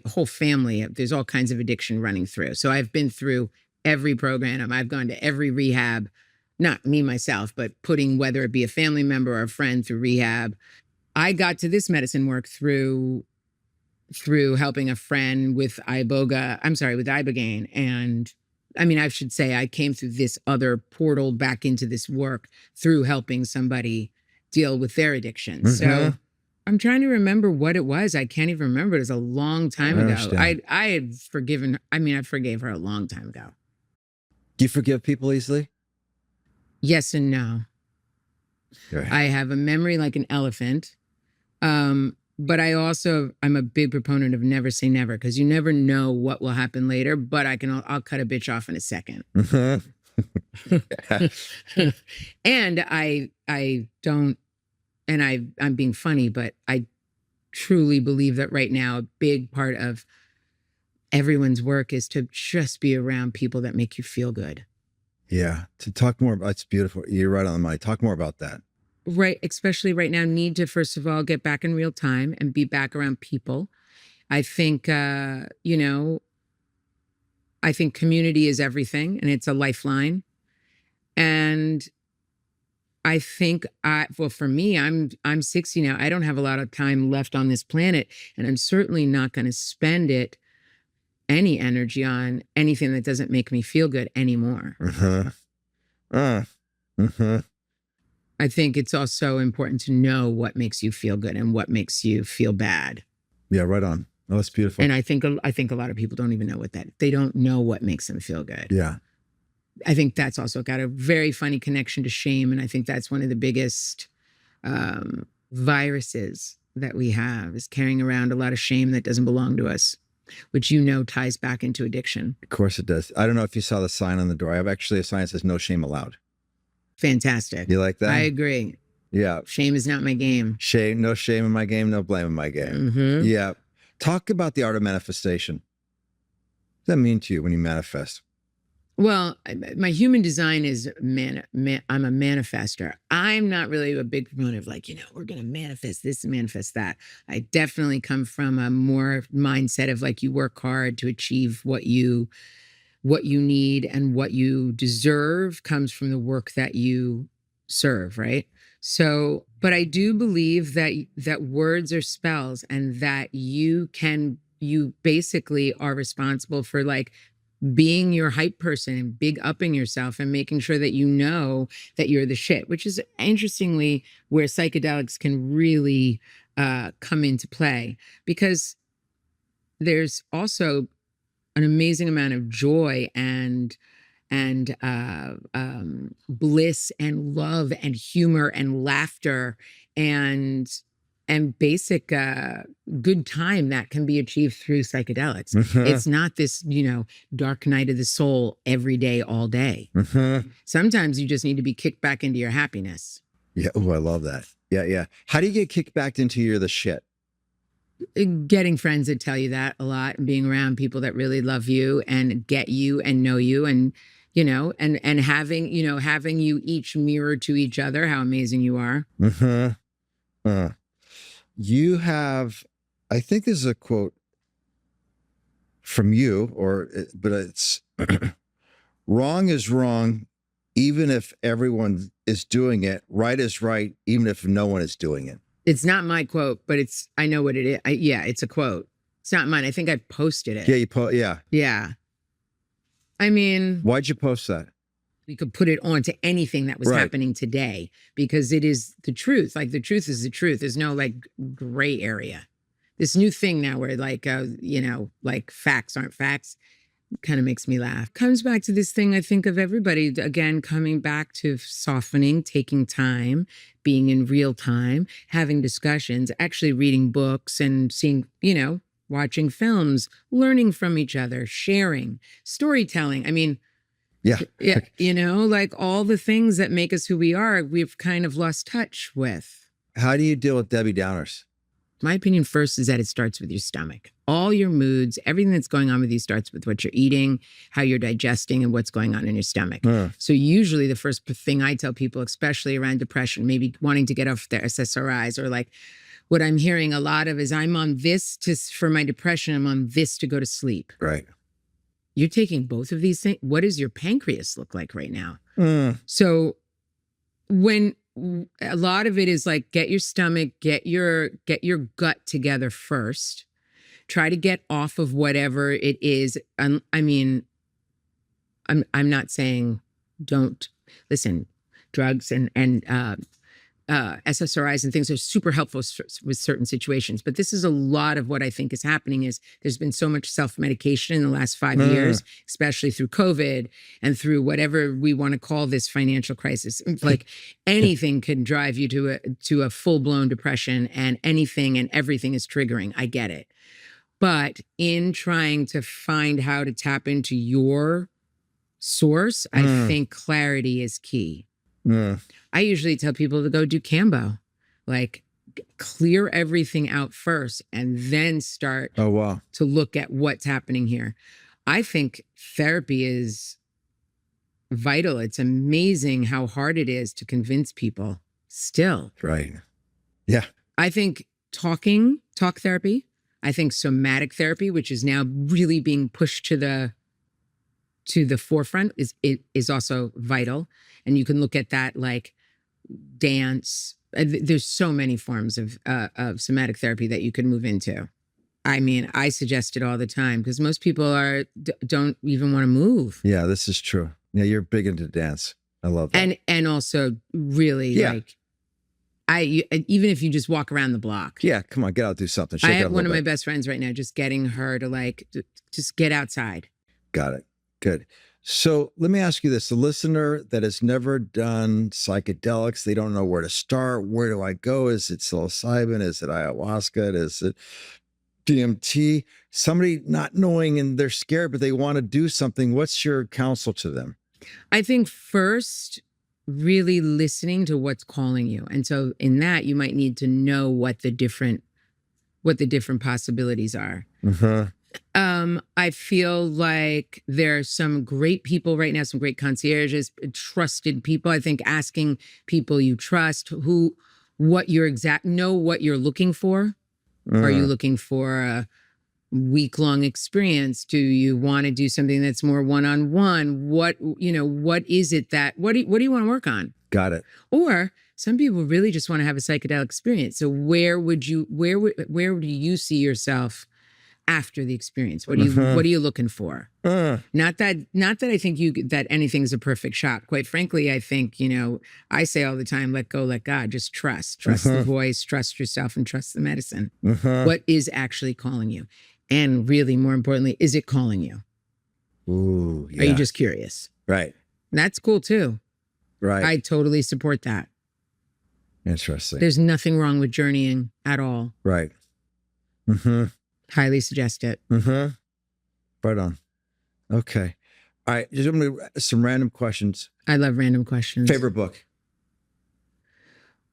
whole family, there's all kinds of addiction running through. So I've been through every program. I've gone to every rehab, not me myself, but putting, whether it be a family member or a friend, through rehab. I got to this medicine work through helping a friend with Ibogaine. And I mean, I should say I came through this other portal back into this work through helping somebody deal with their addiction. So I'm trying to remember what it was. I can't even remember. It was a long time ago. I had forgiven, I forgave her a long time ago. Do you forgive people easily? Yes and no. Right. I have a memory like an elephant. But I'm a big proponent of never say never, because you never know what will happen later, but I'll cut a bitch off in a second. And I don't, and I'm being funny, but I truly believe that right now, a big part of everyone's work is to just be around people that make you feel good. Yeah. To talk more about, it's beautiful. You're right on the money. Talk more about that. Right, especially right now, need to, first of all, get back in real time and be back around people. I think, I think community is everything, and it's a lifeline. And I think, for me, I'm 60 now. I don't have a lot of time left on this planet, and I'm certainly not going to spend any energy on anything that doesn't make me feel good anymore. I think it's also important to know what makes you feel good and what makes you feel bad. Yeah, right on. Oh, that's beautiful. And I think a lot of people don't even know they don't know what makes them feel good. Yeah. I think that's also got a very funny connection to shame. And I think that's one of the biggest viruses that we have, is carrying around a lot of shame that doesn't belong to us, which ties back into addiction. Of course it does. I don't know if you saw the sign on the door. I have actually a sign that says "No shame allowed." Fantastic. You like that? I agree. Yeah. Shame is not my game. No shame in my game, no blame in my game. Mm-hmm. Yeah. Talk about the art of manifestation. What does that mean to you when you manifest? Well, my human design is I'm a manifester. I'm not really a big proponent of we're going to manifest this and manifest that. I definitely come from a more mindset of you work hard to achieve what you need, and what you deserve comes from the work that you serve, right? So, but I do believe that words are spells, and that you basically are responsible for being your hype person and big upping yourself and making sure that that you're the shit, which is interestingly where psychedelics can really come into play, because there's also an amazing amount of joy and bliss and love and humor and laughter and basic good time that can be achieved through psychedelics. It's not this, dark night of the soul every day, all day. Sometimes you just need to be kicked back into your happiness. Yeah. Oh, I love that. Yeah. Yeah. How do you get kicked back into you're the shit? Getting friends that tell you that a lot, and being around people that really love you and get you and know you, and and having you each mirror to each other how amazing you are. You have, I think this is a quote from you, but it's wrong is wrong, even if everyone is doing it. Right is right, even if no one is doing it. It's not my quote, but I know what it is. It's a quote. It's not mine. I think I posted it. Yeah, yeah. Yeah. I mean, why'd you post that? We could put it on to anything that was happening today, because it is the truth. The truth is the truth. There's no gray area. This new thing now where facts aren't facts kind of makes me laugh. Comes back to this thing I think of everybody, again, coming back to softening, taking time, being in real time, having discussions, actually reading books and seeing, watching films, learning from each other, sharing, storytelling. I mean, yeah, all the things that make us who we are, we've kind of lost touch with. How do you deal with Debbie Downers? My opinion first is that it starts with your stomach. All your moods, everything that's going on with you starts with what you're eating, how you're digesting, and what's going on in your stomach. So usually the first thing I tell people, especially around depression, maybe wanting to get off their SSRIs, or what I'm hearing a lot of is, I'm on this for my depression, I'm on this to go to sleep. Right. You're taking both of these things. What does your pancreas look like right now? So when a lot of it is get your stomach, get your gut together first. Try to get off of whatever it is. I mean, I'm not saying don't listen. Drugs and SSRIs and things are super helpful with certain situations. But this is a lot of what I think is happening is there's been so much self-medication in the last 5 years, especially through COVID and through whatever we want to call this financial crisis. Anything can drive you to a full-blown depression, and anything and everything is triggering. I get it. But in trying to find how to tap into your source, I think clarity is key. I usually tell people to go do Cambo, clear everything out first and then start to look at what's happening here. I think therapy is vital. It's amazing how hard it is to convince people still. Right. Yeah. I think talk therapy. I think somatic therapy, which is now really being pushed to the forefront, is also vital. And you can look at that dance. There's so many forms of somatic therapy that you can move into. I mean, I suggest it all the time because most people don't even want to move. Yeah, this is true. Yeah, you're big into dance. I love that. And also really like, even if you just walk around the block. Yeah, come on, get out, do something. Shake I it have up a one of little my best friends right now, just getting her to like, just get outside. Got it. Good. So let me ask you this. The listener that has never done psychedelics, they don't know where to start. Where do I go? Is it psilocybin? Is it ayahuasca? Is it DMT? Somebody not knowing and they're scared, but they want to do something. What's your counsel to them? I think first, really listening to what's calling you. And so in that, you might need to know what the different possibilities are. I feel like there are some great people right now, some great concierges, trusted people. I think asking people you trust know what you're looking for. Are you looking for a week-long experience? Do you want to do something that's more one-on-one? What is it what do you want to work on? Got it. Or some people really just want to have a psychedelic experience. So where do you see yourself after the experience? What are you looking for? Not that I think that anything's a perfect shot. Quite frankly, I think, I say all the time, let go, let God, just trust the voice, trust yourself, and trust the medicine. What is actually calling you? And really, more importantly, is it calling you? Ooh, yeah. Are you just curious? Right. And that's cool too. Right. I totally support that. Interesting. There's nothing wrong with journeying at all. Right. Highly suggest it. Right on. Okay. All right. Just some random questions. I love random questions. Favorite book?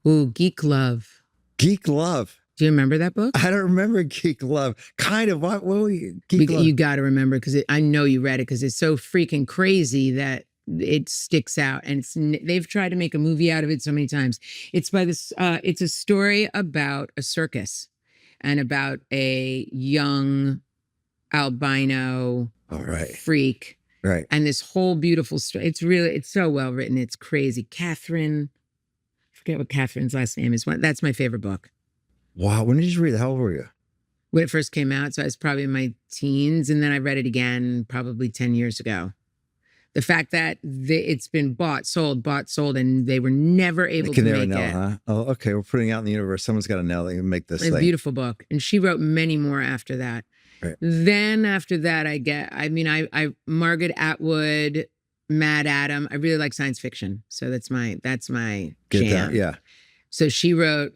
Ooh, Geek Love. Geek Love. Do you remember that book? I don't remember Geek Love. Kind of. What were you? Geek Love. You got to remember because I know you read it because it's so freaking crazy that it sticks out. And they've tried to make a movie out of it so many times. It's by this. It's a story about a circus and about a young albino freak. Right. And this whole beautiful story. It's so well written. It's crazy. Catherine. I forget what Catherine's last name is. That's my favorite book. Wow. When did you read it? How old were you? When it first came out. So I was probably in my teens. And then I read it again probably 10 years ago. The fact that it's been bought, sold, and they were never able to make it. Huh? Oh, okay. We're putting it out in the universe. Someone's got to know they can make this thing. A beautiful book. And she wrote many more after that. Right. Then after that, I Margaret Atwood, Mad Adam. I really like science fiction. So that's my jam. Yeah. So she wrote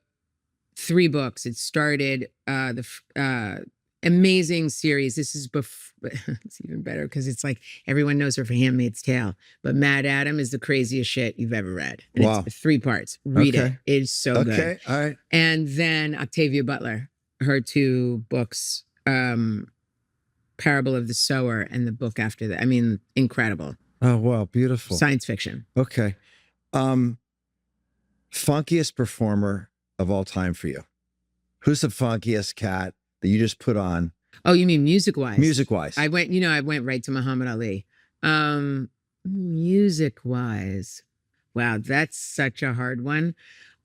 3 books. It started the amazing series. This is it's even better because it's like everyone knows her for Handmaid's Tale. But Mad Adam is the craziest shit you've ever read. And it's 3 parts. Read it. It's so good. Okay. All right. And then Octavia Butler, her 2 books, Parable of the Sower and the book after that. I mean, incredible. Oh, wow. Beautiful. Science fiction. Okay. Funkiest performer of all time for you? Who's the funkiest cat that you just put on? Oh, you mean music-wise? Music-wise. I went right to Muhammad Ali. Music-wise. Wow, that's such a hard one.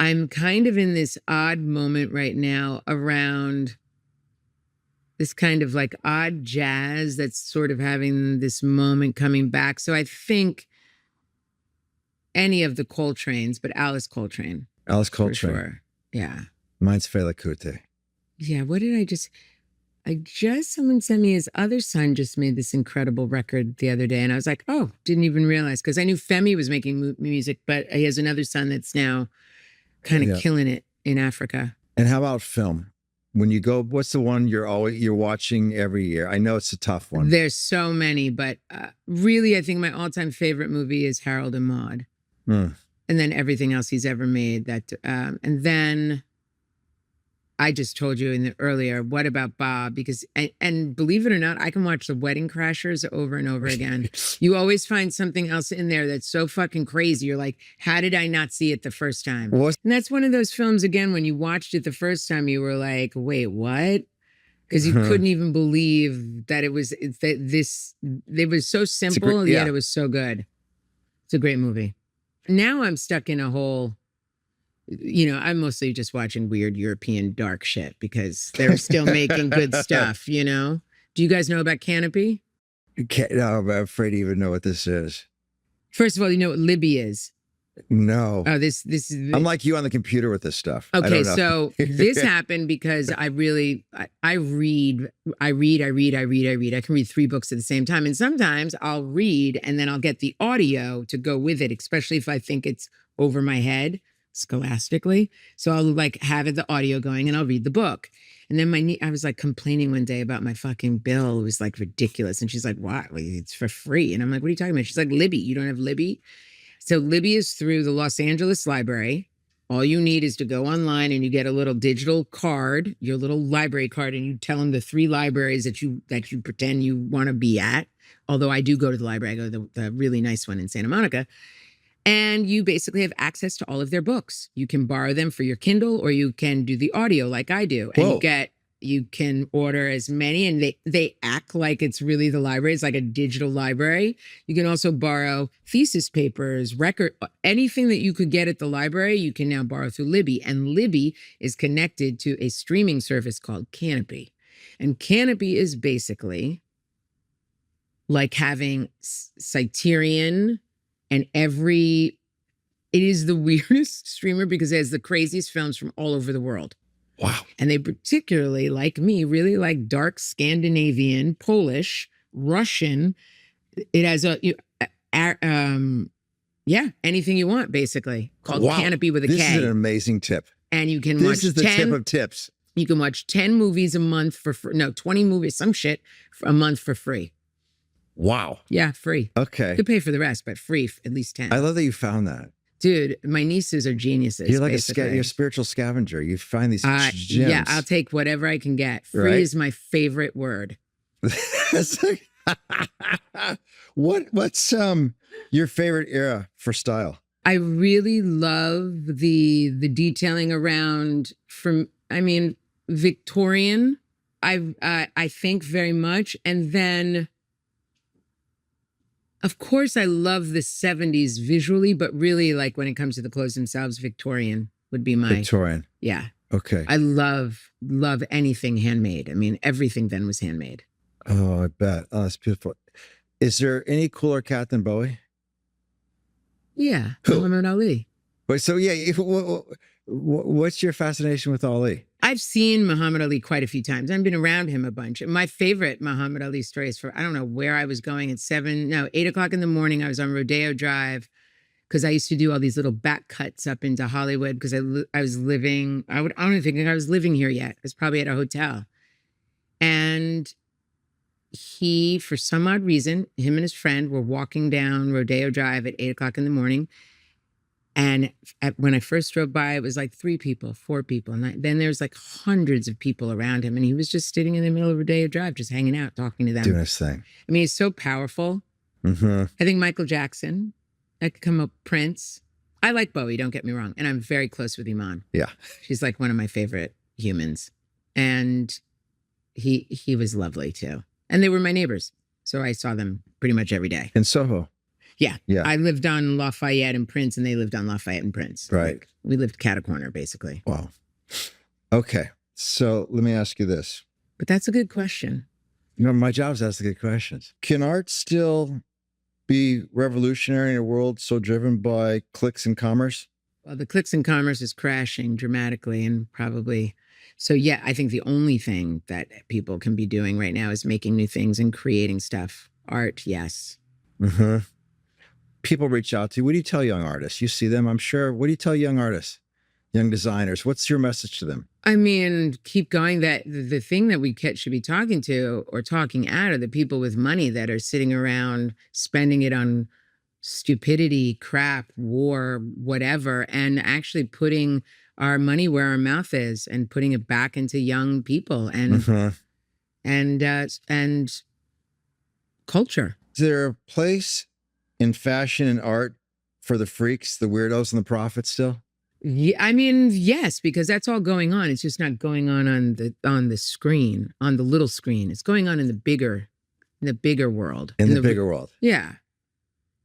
I'm kind of in this odd moment right now around this kind of like odd jazz that's sort of having this moment coming back. So I think any of the Coltrane's, but Alice Coltrane. Alice Coltrane. For sure. Yeah. Mine's Fela Kuti. Yeah, what did someone sent me his other son just made this incredible record the other day. And I was like, oh, didn't even realize. Because I knew Femi was making music, but he has another son that's now kind of killing it in Africa. And how about film? When you go, what's the one you're watching every year? I know it's a tough one. There's so many, but really, I think my all-time favorite movie is Harold and Maude. And then everything else he's ever made. And then I just told you earlier, what about Bob? Because, and believe it or not, I can watch The Wedding Crashers over and over again. You always find something else in there that's so fucking crazy. You're like, how did I not see it the first time? What? And that's one of those films, again, when you watched it the first time, you were like, wait, what? Because you couldn't even believe that it was so simple, yet it was so good. It's a great movie. Now I'm stuck in a whole... I'm mostly just watching weird European dark shit because they're still making good stuff, Do you guys know about Canopy? No, I'm afraid to even know what this is. First of all, you know what Libby is? No. Oh, this is. I'm like you on the computer with this stuff. I Okay, don't know. so this happened because I read. I can read 3 books at the same time. And sometimes I'll read and then I'll get the audio to go with it, especially if I think it's over my head scholastically. So I'll like have the audio going and I'll read the book. And then I was like complaining one day about my fucking bill. It was like ridiculous. And she's like, "What? Well, it's for free." And I'm like, "What are you talking about?" She's like, "Libby, you don't have Libby?" So Libby is through the Los Angeles Library. All you need is to go online and you get a little digital card, your little library card, and you tell them the 3 libraries that you pretend you want to be at. Although I do go to the library, I go to the really nice one in Santa Monica. And you basically have access to all of their books. You can borrow them for your Kindle or you can do the audio like I do. And Whoa. you can order as many and they act like it's really the library. It's like a digital library. You can also borrow thesis papers, anything that you could get at the library, you can now borrow through Libby. And Libby is connected to a streaming service called Canopy. And Canopy is basically like having Criterion and it is the weirdest streamer because it has the craziest films from all over the world. Wow. And they particularly, like me, really like dark Scandinavian, Polish, Russian. It has anything you want, basically, called Canopy with a K. This is an amazing tip. And you can watch This is the tip of tips. You can watch 10 movies a month for free. No, 20 movies, some shit, a month for free. Wow. Yeah, free. Okay. You could pay for the rest, but free, at least 10. I love that you found that. Dude, my nieces are geniuses. You're like you're a spiritual scavenger. You find these gems. Yeah, I'll take whatever I can get. Free is my favorite word. What's your favorite era for style? I really love the detailing around Victorian. I think very much, and then. Of course, I love the 70s visually, but really, like when it comes to the clothes themselves, Victorian would be my Victorian. Yeah. Okay. I love anything handmade. I mean, everything then was handmade. Oh, I bet. Oh, that's beautiful. Is there any cooler cat than Bowie? Yeah, Muhammad Ali. But so yeah, what's your fascination with Ali? I've seen Muhammad Ali quite a few times. I've been around him a bunch. My favorite Muhammad Ali story is I don't know where I was going at 8 o'clock in the morning. I was on Rodeo Drive because I used to do all these little back cuts up into Hollywood because I was living, I don't even think I was living here yet. I was probably at a hotel. And he, for some odd reason, him and his friend were walking down Rodeo Drive at 8 o'clock in the morning. And when I first drove by, it was like 3 people, 4 people. And then there's like hundreds of people around him. And he was just sitting in the middle of Rodeo Drive, just hanging out, talking to them. Doing his thing. I mean, he's so powerful. Mm-hmm. I think Michael Jackson. I could come up Prince. I like Bowie, don't get me wrong. And I'm very close with Iman. Yeah. She's like one of my favorite humans. And he was lovely too. And they were my neighbors. So I saw them pretty much every day. In Soho. Yeah. Yeah. I lived on Lafayette and Prince, and they lived on Lafayette and Prince. Right. We lived cat-a-corner, basically. Wow. Okay. So let me ask you this. But that's a good question. You know, my job is to ask the good questions. Can art still be revolutionary in a world so driven by clicks and commerce? Well, the clicks and commerce is crashing dramatically and probably. So, yeah, I think the only thing that people can be doing right now is making new things and creating stuff. Art, yes. Mm-hmm. People reach out to you. What do you tell young artists? You see them, I'm sure. What do you tell young artists, young designers? What's your message to them? I mean, keep going. That the thing that we should be talking to or talking at are the people with money that are sitting around spending it on stupidity, crap, war, whatever, and actually putting our money where our mouth is and putting it back into young people and and culture. Is there a place in fashion and art for the freaks, the weirdos, and the prophets still? Yeah, I mean, yes, because that's all going on. It's just not going on the screen, on the little screen. It's going on in the bigger world. In the bigger world. Yeah.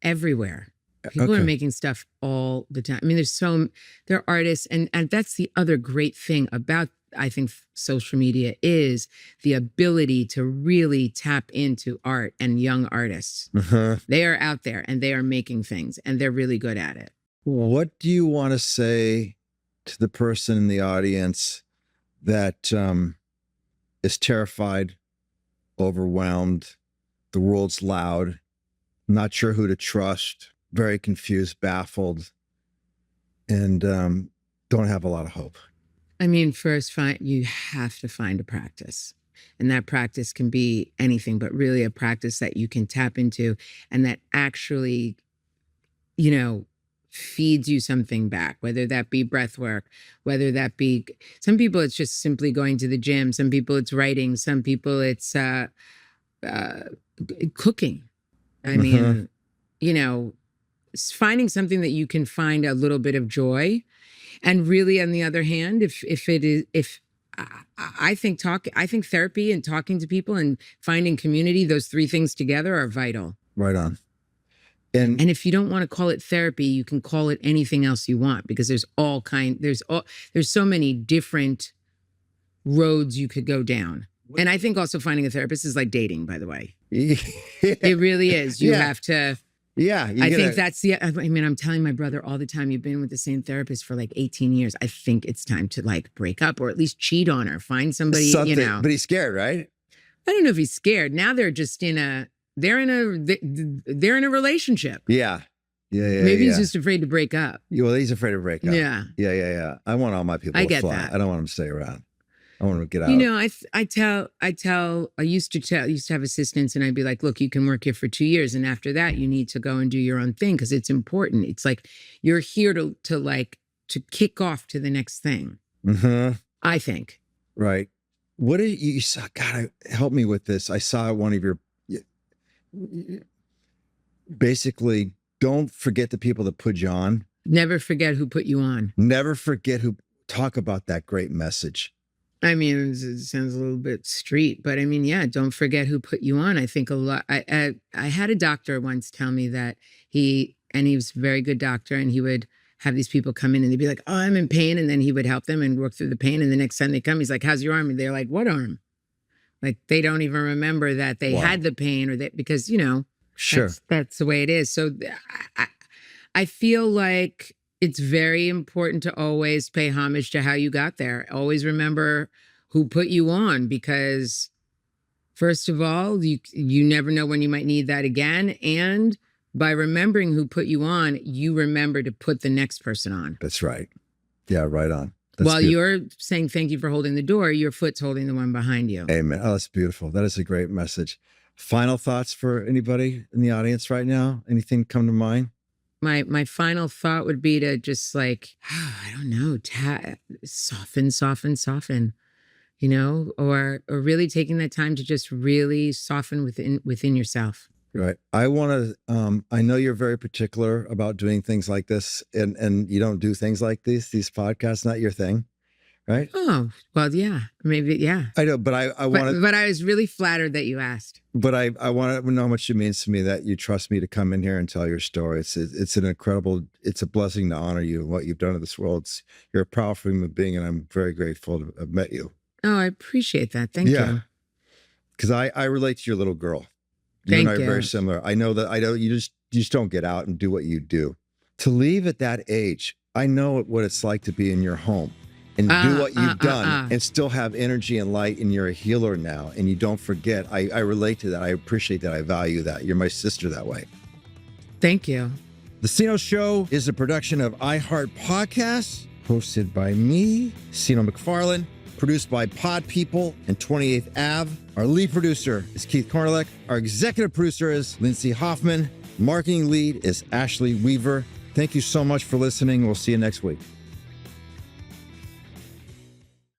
Everywhere. People are making stuff all the time. I mean, there are artists, and that's the other great thing about I think social media is, the ability to really tap into art and young artists. They are out there and they are making things and they're really good at it. What do you want to say to the person in the audience that is terrified, overwhelmed, the world's loud, not sure who to trust, very confused, baffled, and don't have a lot of hope? I mean, first, you have to find a practice. And that practice can be anything, but really a practice that you can tap into and that actually, feeds you something back, whether that be breath work, whether that be, some people it's just simply going to the gym. Some people it's writing. Some people it's cooking. I mean, finding something that you can find a little bit of joy. And really, on the other hand, I think therapy and talking to people and finding community, those three things together are vital. Right on. And if you don't want to call it therapy, you can call it anything else you want, because there's so many different roads you could go down. And I think also finding a therapist is like dating, by the way. It really is. You have to. Yeah. I'm telling my brother all the time, you've been with the same therapist for like 18 years. I think it's time to like break up or at least cheat on her. Find somebody, But he's scared, right? I don't know if he's scared. Now they're just they're in a relationship. Yeah. Maybe he's just afraid to break up. Well, he's afraid to break up. Yeah. I want all my people to fly. That. I don't want them to stay around. I want them to get out. I used to have assistants and I'd be like, look, you can work here for 2 years. And after that, you need to go and do your own thing because it's important. It's like, you're here to kick off to the next thing. I think. Right. What did you saw? God, help me with this. I saw one of your, basically, don't forget the people that put you on. Never forget who put you on. Never forget who, talk about that great message. I mean, it sounds a little bit street, but I mean, yeah, don't forget who put you on. I think a lot, I had a doctor once tell me that he was a very good doctor, and he would have these people come in and they'd be like, oh, I'm in pain. And then he would help them and work through the pain. And the next time they come, he's like, how's your arm? And they're like, what arm? Like, they don't even remember that they had the pain or that, because, sure, that's the way it is. So I feel like it's very important to always pay homage to how you got there. Always remember who put you on, because first of all, you never know when you might need that again. And by remembering who put you on, you remember to put the next person on. That's right. Yeah, right on. While you're saying thank you for holding the door, your foot's holding the one behind you. Amen. Oh, that's beautiful. That is a great message. Final thoughts for anybody in the audience right now? Anything come to mind? My final thought would be to just like, I don't know, soften, or really taking that time to just really soften within yourself. Right. I want to, I know you're very particular about doing things like this, and you don't do things like these podcasts, not your thing, right? Oh, well, yeah, maybe, yeah. I know, but I want to. But I was really flattered that you asked. But I want to know how much it means to me that you trust me to come in here and tell your story. It's an incredible, it's a blessing to honor you and what you've done in this world. You're a powerful human being, and I'm very grateful to have met you. Oh, I appreciate that. Thank you. Because I relate to your little girl. You and I are very similar. I know you just don't get out and do what you do. To leave at that age, I know what it's like to be in your home and do what you've done and still have energy and light, and you're a healer now, and you don't forget. I relate to that. I appreciate that. I value that. You're my sister that way. Thank you. The Seano Show is a production of iHeart Podcasts, hosted by me, Seano McFarland, produced by Pod People and 28th Ave. Our lead producer is Keith Cornelek. Our executive producer is Lindsay Hoffman. Marketing lead is Ashley Weaver. Thank you so much for listening. We'll see you next week.